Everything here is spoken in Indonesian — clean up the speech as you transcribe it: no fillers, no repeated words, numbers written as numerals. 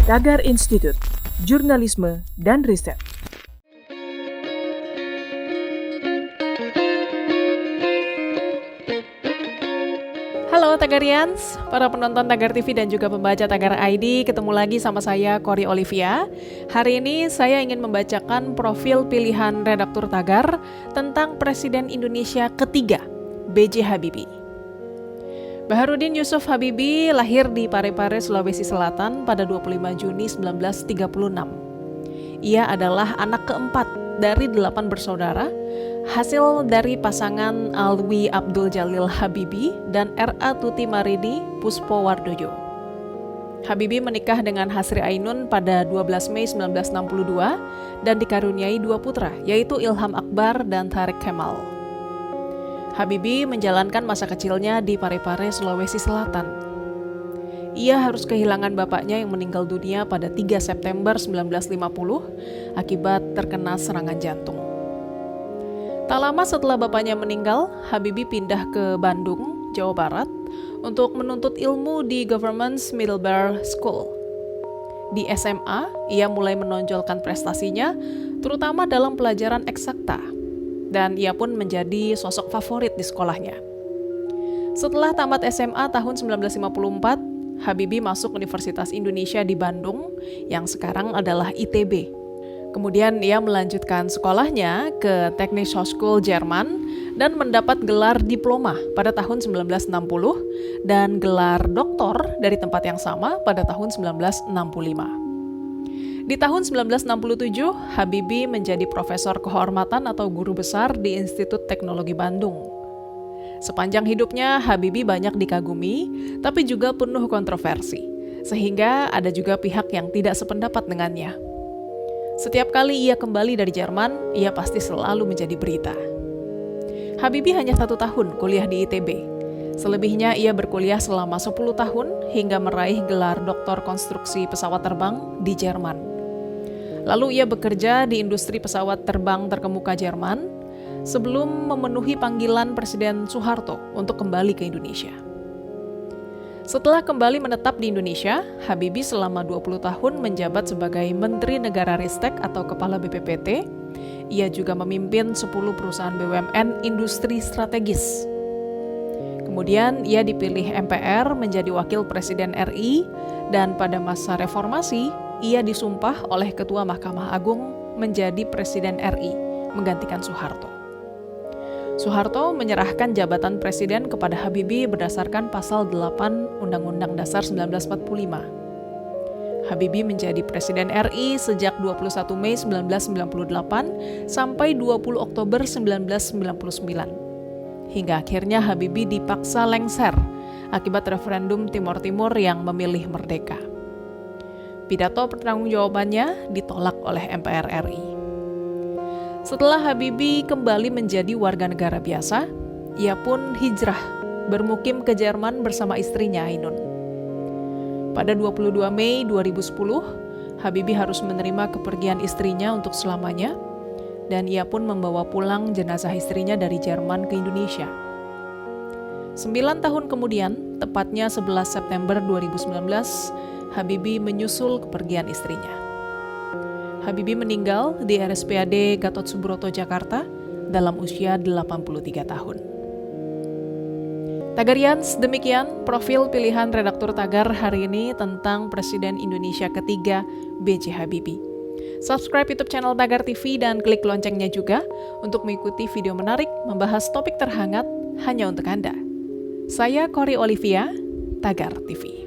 Tagar Institute, Jurnalisme dan Riset. Halo Tagarians, para penonton Tagar TV dan juga pembaca Tagar ID, ketemu lagi sama saya Kori Olivia. Hari ini saya ingin membacakan profil pilihan redaktur Tagar tentang Presiden Indonesia ketiga, B.J. Habibie. Baharudin Yusuf Habibie lahir di Parepare, Sulawesi Selatan pada 25 Juni 1936. Ia adalah anak keempat dari 8 bersaudara, hasil dari pasangan Alwi Abdul Jalil Habibie dan R.A. Tuti Marini Puspo Wardoyo. Habibie menikah dengan Hasri Ainun pada 12 Mei 1962 dan dikaruniai 2 putra, yaitu Ilham Akbar dan Tariq Kemal. Habibie menjalankan masa kecilnya di Parepare, Sulawesi Selatan. Ia harus kehilangan bapaknya yang meninggal dunia pada 3 September 1950 akibat terkena serangan jantung. Tak lama setelah bapaknya meninggal, Habibie pindah ke Bandung, Jawa Barat, untuk menuntut ilmu di Government's Middlebury School. Di SMA, ia mulai menonjolkan prestasinya, terutama dalam pelajaran eksakta, dan ia pun menjadi sosok favorit di sekolahnya. Setelah tamat SMA tahun 1954, Habibie masuk Universitas Indonesia di Bandung, yang sekarang adalah ITB. Kemudian ia melanjutkan sekolahnya ke Technische Hochschule Jerman dan mendapat gelar diploma pada tahun 1960 dan gelar doktor dari tempat yang sama pada tahun 1965. Di tahun 1967, Habibie menjadi profesor kehormatan atau guru besar di Institut Teknologi Bandung. Sepanjang hidupnya, Habibie banyak dikagumi, tapi juga penuh kontroversi, sehingga ada juga pihak yang tidak sependapat dengannya. Setiap kali ia kembali dari Jerman, ia pasti selalu menjadi berita. Habibie hanya 1 tahun kuliah di ITB. Selebihnya ia berkuliah selama 10 tahun hingga meraih gelar doktor konstruksi pesawat terbang di Jerman. Lalu ia bekerja di industri pesawat terbang terkemuka Jerman sebelum memenuhi panggilan Presiden Soeharto untuk kembali ke Indonesia. Setelah kembali menetap di Indonesia, Habibie selama 20 tahun menjabat sebagai Menteri Negara Ristek atau Kepala BPPT. Ia juga memimpin 10 perusahaan BUMN industri strategis. Kemudian ia dipilih MPR menjadi Wakil Presiden RI dan pada masa reformasi, ia disumpah oleh Ketua Mahkamah Agung menjadi Presiden RI, menggantikan Soeharto. Soeharto menyerahkan jabatan Presiden kepada Habibie berdasarkan Pasal 8 Undang-Undang Dasar 1945. Habibie menjadi Presiden RI sejak 21 Mei 1998 sampai 20 Oktober 1999. Hingga akhirnya Habibie dipaksa lengser akibat referendum Timor Timur yang memilih merdeka. Pidato pertanggungjawabannya ditolak oleh MPR RI. Setelah Habibie kembali menjadi warga negara biasa, ia pun hijrah bermukim ke Jerman bersama istrinya Ainun. Pada 22 Mei 2010, Habibie harus menerima kepergian istrinya untuk selamanya, dan ia pun membawa pulang jenazah istrinya dari Jerman ke Indonesia. 9 tahun kemudian, tepatnya 11 September 2019, Habibie menyusul kepergian istrinya. Habibie meninggal di RSPAD Gatot Subroto, Jakarta dalam usia 83 tahun. Tagarians, demikian profil pilihan redaktur Tagar hari ini tentang Presiden Indonesia ketiga B.J. Habibie. Subscribe YouTube channel Tagar TV dan klik loncengnya juga untuk mengikuti video menarik membahas topik terhangat hanya untuk Anda. Saya Kori Olivia, Tagar TV.